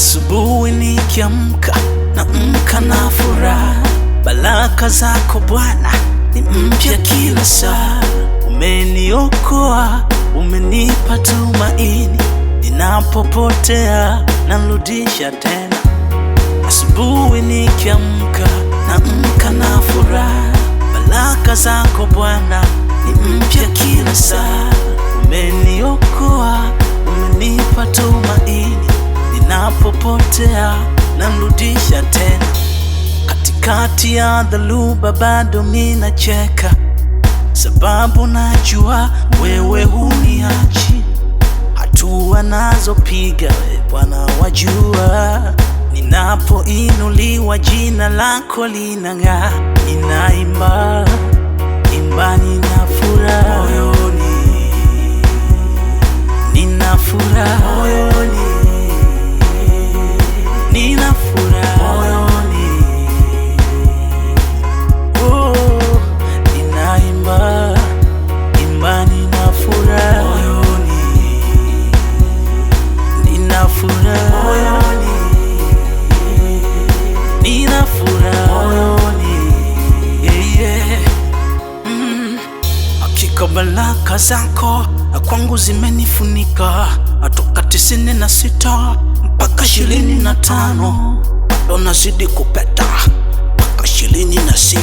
Asubuhi nikiamka na furaha, baraka zako Bwana ni mpya kila saa. Umeniokoa, umenipa tumaini, ninapopotea narudisha tena. Asubuhi nikiamka na furaha, baraka zako Bwana ni mpya kila saa. Umeniokoa, umenipa tumaini, ninapopotea narudisha tena. Katikati ya dharuba bado ninacheka, sababu najua wewe huniachi. Hatua nazopiga Bwana wajua, ninapoinuliwa jina lako linang'aa. Ninaimba, nina furaha moyoni, nina furaha moyoni, nina furaha moyoni. Oh, ninaimba, nina furaha moyoni, nina furaha moyoni, nina furaha moyoni. Yeah. Hakika baraka zako kwangu zimenifunika, atoka 96 mpaka 25, bado nazidi kupeta mpaka 26.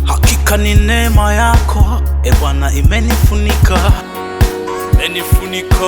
Hakika ni neema yako Bwana imenifunika, imenifunika.